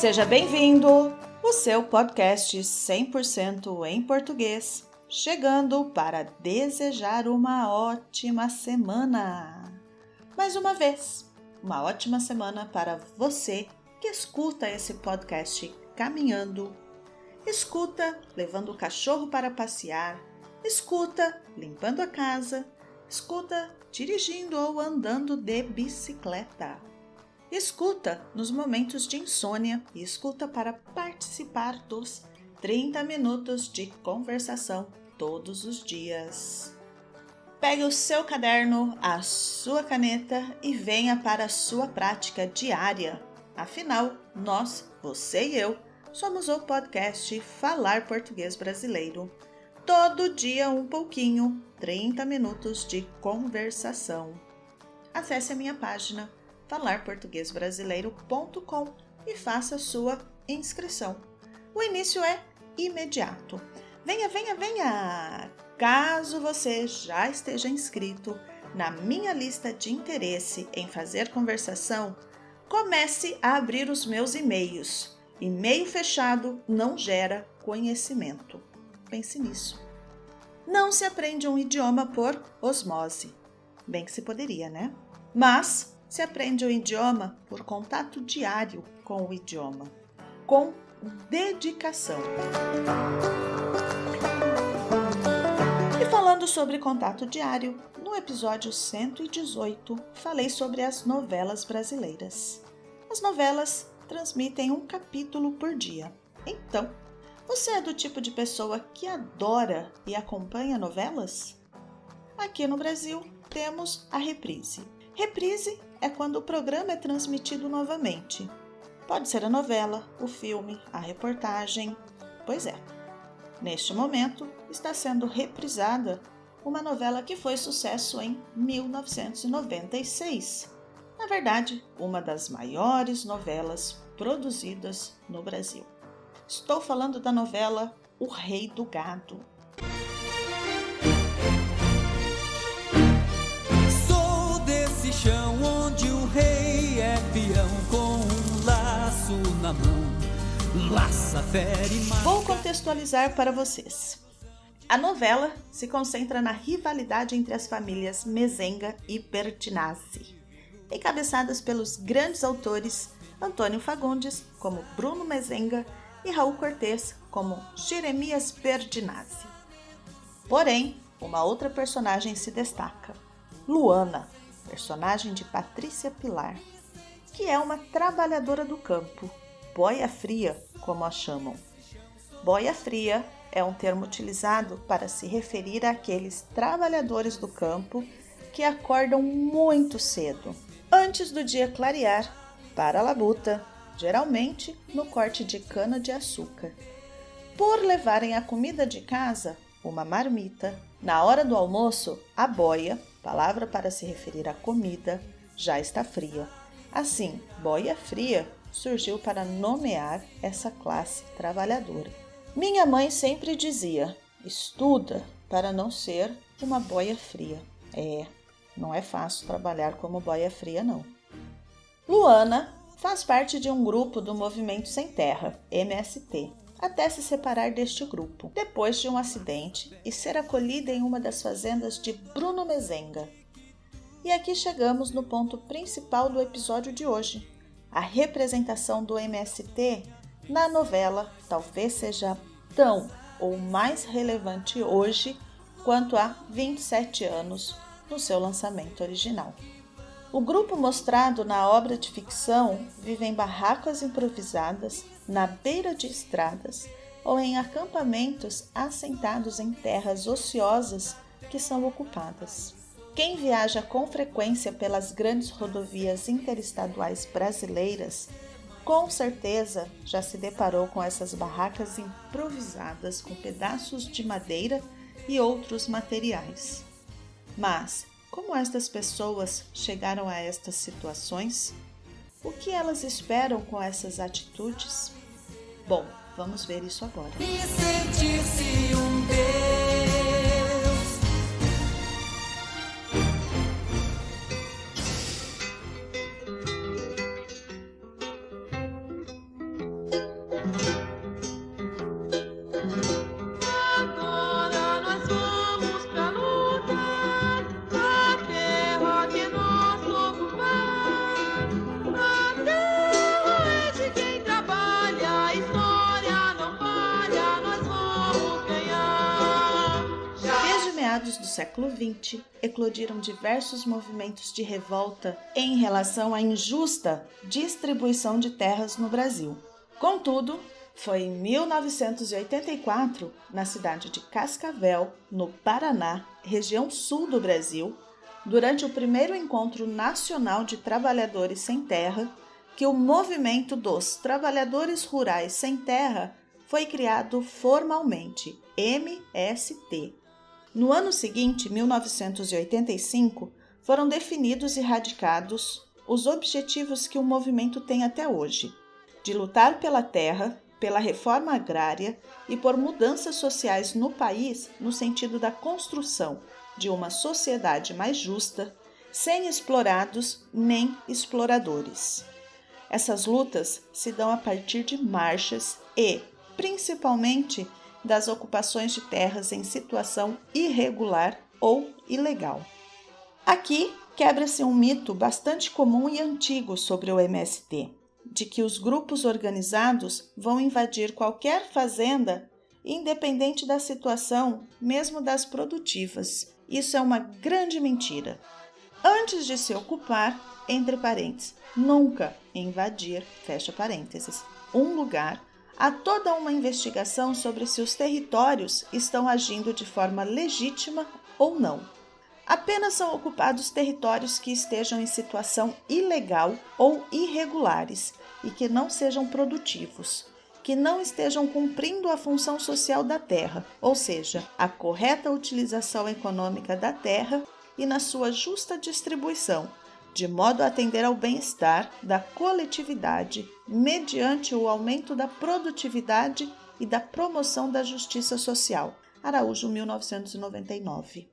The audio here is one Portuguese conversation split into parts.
Seja bem-vindo, o seu podcast 100% em português, chegando para desejar uma ótima semana. Mais uma vez, uma ótima semana para você que escuta esse podcast caminhando, escuta levando o cachorro para passear, escuta limpando a casa, escuta dirigindo ou andando de bicicleta. Escuta nos momentos de insônia e escuta para participar dos 30 minutos de conversação todos os dias. Pegue o seu caderno, a sua caneta e venha para a sua prática diária. Afinal, nós, você e eu, somos o podcast Falar Português Brasileiro. Todo dia um pouquinho, 30 minutos de conversação. Acesse a minha página falarportuguesbrasileiro.com e faça sua inscrição. O início é imediato. Venha, venha, venha! Caso você já esteja inscrito na minha lista de interesse em fazer conversação, comece a abrir os meus e-mails. E-mail fechado não gera conhecimento. Pense nisso. Não se aprende um idioma por osmose. Bem que se poderia, né? Mas se aprende o idioma por contato diário com o idioma, com dedicação. E falando sobre contato diário, no episódio 118, falei sobre as novelas brasileiras. As novelas transmitem um capítulo por dia. Então, você é do tipo de pessoa que adora e acompanha novelas? Aqui no Brasil, temos a reprise. Reprise é quando o programa é transmitido novamente. Pode ser a novela, o filme, a reportagem. Pois é, neste momento está sendo reprisada uma novela que foi sucesso em 1996. Na verdade, uma das maiores novelas produzidas no Brasil. Estou falando da novela O Rei do Gado. Sou desse chão onde o rei é peão, com um laço na mão, laça, fere, mata. Vou contextualizar para vocês. A novela se concentra na rivalidade entre as famílias Mezenga e Bertinazzi, encabeçadas pelos grandes autores Antônio Fagundes, como Bruno Mezenga, e Raul Cortez, como Jeremias Bertinazzi. Porém, uma outra personagem se destaca, Luana, personagem de Patrícia Pilar, que é uma trabalhadora do campo, boia fria, como a chamam. Boia fria é um termo utilizado para se referir àqueles trabalhadores do campo que acordam muito cedo, antes do dia clarear, para a labuta, geralmente no corte de cana-de-açúcar. Por levarem a comida de casa, uma marmita, na hora do almoço, a boia, palavra para se referir à comida, já está fria. Assim, boia fria surgiu para nomear essa classe trabalhadora. Minha mãe sempre dizia, estuda para não ser uma boia fria. Não é fácil trabalhar como boia fria, não. Luana faz parte de um grupo do Movimento Sem Terra, MST, até se separar deste grupo, depois de um acidente e ser acolhida em uma das fazendas de Bruno Mezenga. E aqui chegamos no ponto principal do episódio de hoje. A representação do MST na novela talvez seja tão ou mais relevante hoje quanto há 27 anos no seu lançamento original. O grupo mostrado na obra de ficção vive em barracas improvisadas, na beira de estradas ou em acampamentos assentados em terras ociosas que são ocupadas. Quem viaja com frequência pelas grandes rodovias interestaduais brasileiras, com certeza já se deparou com essas barracas improvisadas com pedaços de madeira e outros materiais. Mas como estas pessoas chegaram a estas situações? O que elas esperam com essas atitudes? Bom, vamos ver isso agora. E sentir-se um Deus. do século XX, eclodiram diversos movimentos de revolta em relação à injusta distribuição de terras no Brasil. Contudo, foi em 1984, na cidade de Cascavel, no Paraná, região sul do Brasil, durante o primeiro encontro nacional de trabalhadores sem terra, que o movimento dos trabalhadores rurais sem terra foi criado formalmente, MST. No ano seguinte, 1985, foram definidos e radicados os objetivos que o movimento tem até hoje, de lutar pela terra, pela reforma agrária e por mudanças sociais no país no sentido da construção de uma sociedade mais justa, sem explorados nem exploradores. Essas lutas se dão a partir de marchas e, principalmente, das ocupações de terras em situação irregular ou ilegal. Aqui quebra-se um mito bastante comum e antigo sobre o MST, de que os grupos organizados vão invadir qualquer fazenda, independente da situação, mesmo das produtivas. Isso é uma grande mentira. Antes de se ocupar, entre parênteses, nunca invadir, fecha parênteses, um lugar, há toda uma investigação sobre se os territórios estão agindo de forma legítima ou não. Apenas são ocupados territórios que estejam em situação ilegal ou irregulares e que não sejam produtivos, que não estejam cumprindo a função social da terra, ou seja, a correta utilização econômica da terra e na sua justa distribuição, de modo a atender ao bem-estar da coletividade mediante o aumento da produtividade e da promoção da justiça social. Araújo, 1999.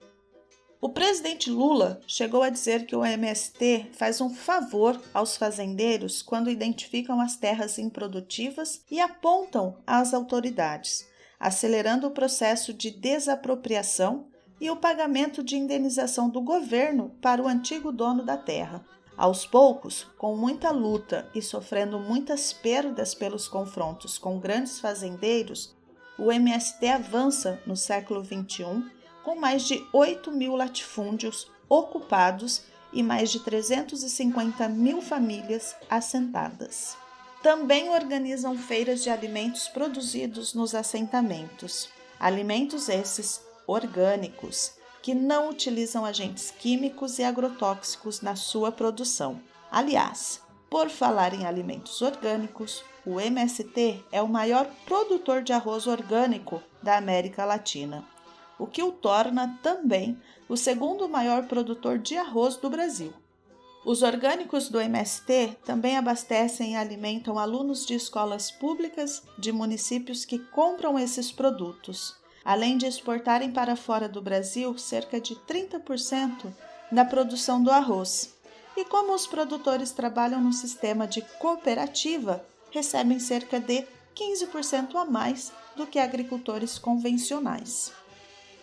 O presidente Lula chegou a dizer que o MST faz um favor aos fazendeiros quando identificam as terras improdutivas e apontam às autoridades, acelerando o processo de desapropriação e o pagamento de indenização do governo para o antigo dono da terra. Aos poucos, com muita luta e sofrendo muitas perdas pelos confrontos com grandes fazendeiros, o MST avança no século XXI com mais de 8 mil latifúndios ocupados e mais de 350 mil famílias assentadas. Também organizam feiras de alimentos produzidos nos assentamentos. Alimentos esses orgânicos, que não utilizam agentes químicos e agrotóxicos na sua produção. Aliás, por falar em alimentos orgânicos, o MST é o maior produtor de arroz orgânico da América Latina, o que o torna também o segundo maior produtor de arroz do Brasil. Os orgânicos do MST também abastecem e alimentam alunos de escolas públicas de municípios que compram esses produtos, além de exportarem para fora do Brasil cerca de 30% da produção do arroz. E como os produtores trabalham no sistema de cooperativa, recebem cerca de 15% a mais do que agricultores convencionais.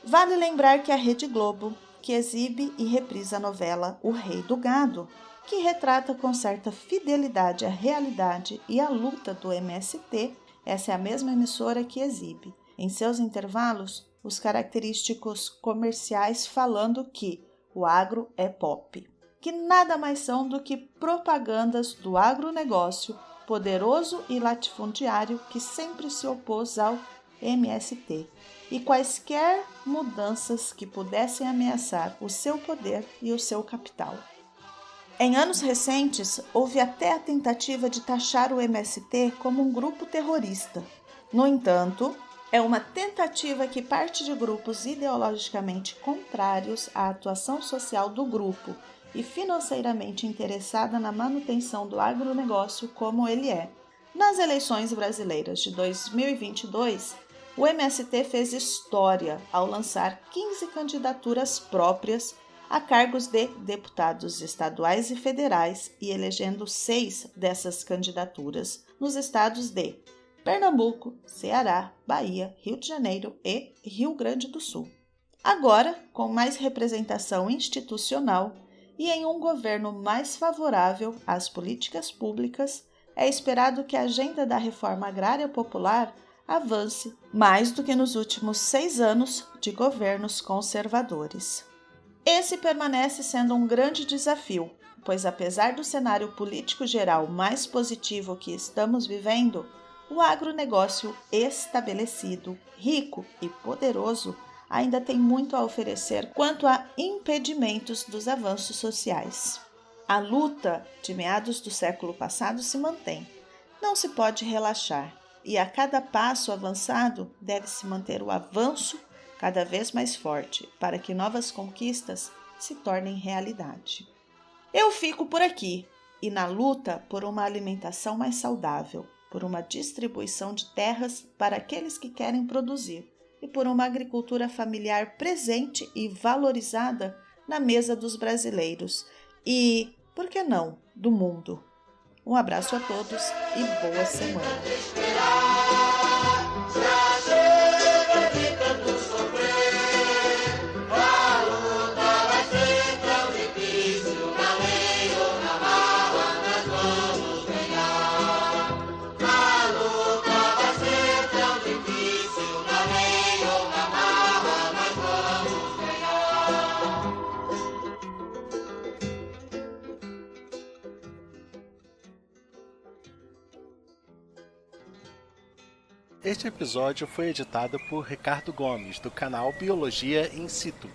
Vale lembrar que a Rede Globo, que exibe e reprisa a novela O Rei do Gado, que retrata com certa fidelidade a realidade e a luta do MST, essa é a mesma emissora que exibe, em seus intervalos, os característicos comerciais falando que o agro é pop, que nada mais são do que propagandas do agronegócio poderoso e latifundiário que sempre se opôs ao MST, e quaisquer mudanças que pudessem ameaçar o seu poder e o seu capital. Em anos recentes, houve até a tentativa de taxar o MST como um grupo terrorista. No entanto, é uma tentativa que parte de grupos ideologicamente contrários à atuação social do grupo e financeiramente interessada na manutenção do agronegócio como ele é. Nas eleições brasileiras de 2022, o MST fez história ao lançar 15 candidaturas próprias a cargos de deputados estaduais e federais e elegendo 6 dessas candidaturas nos estados de Pernambuco, Ceará, Bahia, Rio de Janeiro e Rio Grande do Sul. Agora, com mais representação institucional e em um governo mais favorável às políticas públicas, é esperado que a agenda da reforma agrária popular avance mais do que nos últimos 6 anos de governos conservadores. Esse permanece sendo um grande desafio, pois apesar do cenário político geral mais positivo que estamos vivendo, o agronegócio estabelecido, rico e poderoso ainda tem muito a oferecer quanto a impedimentos dos avanços sociais. A luta de meados do século passado se mantém. Não se pode relaxar, e a cada passo avançado deve-se manter o avanço cada vez mais forte para que novas conquistas se tornem realidade. Eu fico por aqui e na luta por uma alimentação mais saudável, por uma distribuição de terras para aqueles que querem produzir e por uma agricultura familiar presente e valorizada na mesa dos brasileiros e, por que não, do mundo. Um abraço a todos e boa semana! Este episódio foi editado por Ricardo Gomes, do canal Biologia in Situ.